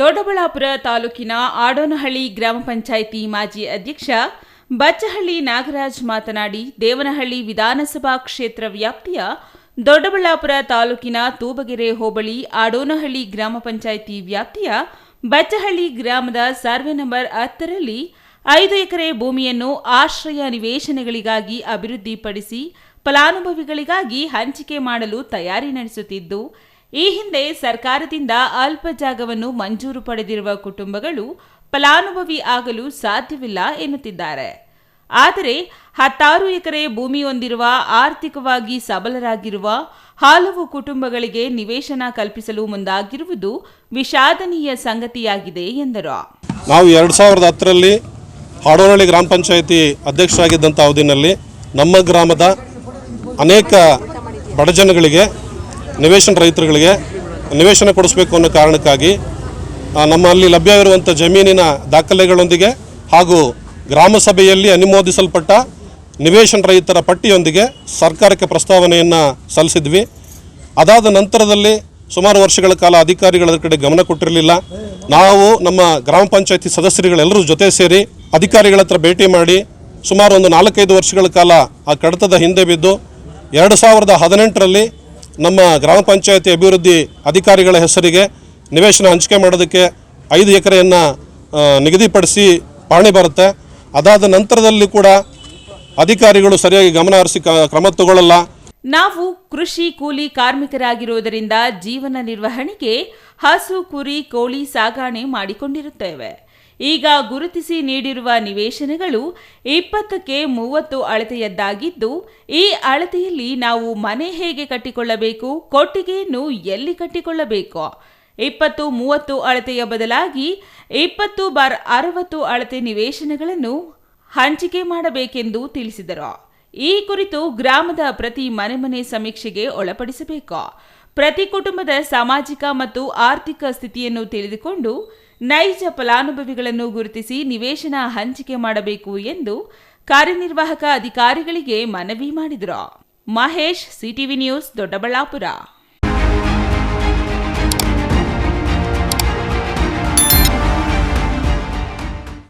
ದೊಡ್ಡಬಳ್ಳಾಪುರ ತಾಲೂಕಿನ ಆಡೋನಹಳ್ಳಿ ಗ್ರಾಮ ಪಂಚಾಯಿತಿ ಮಾಜಿ ಅಧ್ಯಕ್ಷ ಬಚ್ಚಹಳ್ಳಿ ನಾಗರಾಜ್ ಮಾತನಾಡಿ, ದೇವನಹಳ್ಳಿ ವಿಧಾನಸಭಾ ಕ್ಷೇತ್ರ ವ್ಯಾಪ್ತಿಯ ದೊಡ್ಡಬಳ್ಳಾಪುರ ತಾಲೂಕಿನ ತೂಬಗೆರೆ ಹೋಬಳಿ ಆಡೋನಹಳ್ಳಿ ಗ್ರಾಮ ಪಂಚಾಯಿತಿ ವ್ಯಾಪ್ತಿಯ ಬಚ್ಚಹಳ್ಳಿ ಗ್ರಾಮದ ಸರ್ವೆ ನಂಬರ್ 10ರಲ್ಲಿ 5 ಎಕರೆ ಭೂಮಿಯನ್ನು ಆಶ್ರಯ ನಿವೇಶನಗಳಿಗಾಗಿ ಅಭಿವೃದ್ಧಿಪಡಿಸಿ ಫಲಾನುಭವಿಗಳಿಗಾಗಿ ಹಂಚಿಕೆ ಮಾಡಲು ತಯಾರಿ ನಡೆಸುತ್ತಿದ್ದು, ಈ ಹಿಂದೆ ಸರ್ಕಾರದಿಂದ ಅಲ್ಪ ಜಾಗವನ್ನು ಮಂಜೂರು ಪಡೆದಿರುವ ಕುಟುಂಬಗಳು ಫಲಾನುಭವಿ ಆಗಲು ಸಾಧ್ಯವಿಲ್ಲ ಎನ್ನುತ್ತಿದ್ದಾರೆ. ಆದರೆ 16 ಎಕರೆ ಭೂಮಿ ಹೊಂದಿರುವ ಆರ್ಥಿಕವಾಗಿ ಸಬಲರಾಗಿರುವ ಹಲವು ಕುಟುಂಬಗಳಿಗೆ ನಿವೇಶನ ಕಲ್ಪಿಸಲು ಮುಂದಾಗಿರುವುದು ವಿಷಾದನೀಯ ಸಂಗತಿಯಾಗಿದೆ ಎಂದರು. ನಾವು 2010ರಲ್ಲಿ ಆಡೋನಹಳ್ಳಿ ಗ್ರಾಮ ಪಂಚಾಯಿತಿ ಅಧ್ಯಕ್ಷರಾಗಿದ್ದಂಥ ಅವಧಿನಲ್ಲಿ ನಮ್ಮ ಗ್ರಾಮದ ಅನೇಕ ಬಡಜನಗಳಿಗೆ ನಿವೇಶನ ರೈತರುಗಳಿಗೆ ನಿವೇಶನ ಕೊಡಿಸಬೇಕು ಅನ್ನೋ ಕಾರಣಕ್ಕಾಗಿ ನಮ್ಮಲ್ಲಿ ಲಭ್ಯವಿರುವಂಥ ಜಮೀನಿನ ದಾಖಲೆಗಳೊಂದಿಗೆ ಹಾಗೂ ಗ್ರಾಮ ಸಭೆಯಲ್ಲಿ ಅನುಮೋದಿಸಲ್ಪಟ್ಟ ನಿವೇಶನ ರೈತರ ಪಟ್ಟಿಯೊಂದಿಗೆ ಸರ್ಕಾರಕ್ಕೆ ಪ್ರಸ್ತಾವನೆಯನ್ನು ಸಲ್ಲಿಸಿದ್ವಿ. ಅದಾದ ನಂತರದಲ್ಲಿ ಸುಮಾರು ವರ್ಷಗಳ ಕಾಲ ಅಧಿಕಾರಿಗಳ ಕಡೆ ಗಮನ ಕೊಟ್ಟಿರಲಿಲ್ಲ. ನಾವು ನಮ್ಮ ಗ್ರಾಮ ಪಂಚಾಯತಿ ಸದಸ್ಯರುಗಳೆಲ್ಲರೂ ಜೊತೆ ಸೇರಿ ಅಧಿಕಾರಿಗಳ ಹತ್ರ ಭೇಟಿ ಮಾಡಿ ಸುಮಾರು ಒಂದು 4-5 ವರ್ಷಗಳ ಕಾಲ ಆ ಕಡತದ ಹಿಂದೆ ಬಿದ್ದು 2018ರಲ್ಲಿ ನಮ್ಮ ಗ್ರಾಮ ಪಂಚಾಯತಿ ಅಭಿವೃದ್ಧಿ ಅಧಿಕಾರಿಗಳ ಹೆಸರಿಗೆ ನಿವೇಶನ ಹಂಚಿಕೆ ಮಾಡೋದಕ್ಕೆ 5 ಎಕರೆಯನ್ನು ನಿಗದಿಪಡಿಸಿ ಪಾಣಿ ಬರುತ್ತೆ. ಅದಾದ ನಂತರದಲ್ಲಿ ಕೂಡ ಅಧಿಕಾರಿಗಳು ಸರಿಯಾಗಿ ಗಮನ ಹರಿಸಿ ಕ್ರಮ ತಗೊಳ್ಳಲ್ಲ. ನಾವು ಕೃಷಿ ಕೂಲಿ ಕಾರ್ಮಿಕರಾಗಿರುವುದರಿಂದ ಜೀವನ ನಿರ್ವಹಣೆಗೆ ಹಸು, ಕುರಿ, ಕೋಳಿ ಸಾಗಾಣೆ ಮಾಡಿಕೊಂಡಿರುತ್ತೇವೆ. ಈಗ ಗುರುತಿಸಿ ನೀಡಿರುವ ನಿವೇಶನಗಳು 20ಕ್ಕೆ 30 ಅಳತೆಯದ್ದಾಗಿದ್ದು, ಈ ಅಳತೆಯಲ್ಲಿ ನಾವು ಮನೆ ಹೇಗೆ ಕಟ್ಟಿಕೊಳ್ಳಬೇಕು, ಕೊಟ್ಟಿಗೆಯನ್ನು ಎಲ್ಲಿ ಕಟ್ಟಿಕೊಳ್ಳಬೇಕು, 20-30 ಅಳತೆಯ ಬದಲಾಗಿ 20/60 ಅಳತೆ ನಿವೇಶನಗಳನ್ನು ಹಂಚಿಕೆ ಮಾಡಬೇಕೆಂದು ತಿಳಿಸಿದರು. ಈ ಕುರಿತು ಗ್ರಾಮದ ಪ್ರತಿ ಮನೆ ಸಮೀಕ್ಷೆಗೆ ಒಳಪಡಿಸಬೇಕು. ಪ್ರತಿ ಕುಟುಂಬದ ಸಾಮಾಜಿಕ ಮತ್ತು ಆರ್ಥಿಕ ಸ್ಥಿತಿಯನ್ನು ತಿಳಿದುಕೊಂಡು ನೈಜ ಫಲಾನುಭವಿಗಳನ್ನು ಗುರುತಿಸಿ ನಿವೇಶನ ಹಂಚಿಕೆ ಮಾಡಬೇಕು ಎಂದು ಕಾರ್ಯನಿರ್ವಾಹಕ ಅಧಿಕಾರಿಗಳಿಗೆ ಮನವಿ ಮಾಡಿದರು. Mahesh, CTV news, Doddaballapura.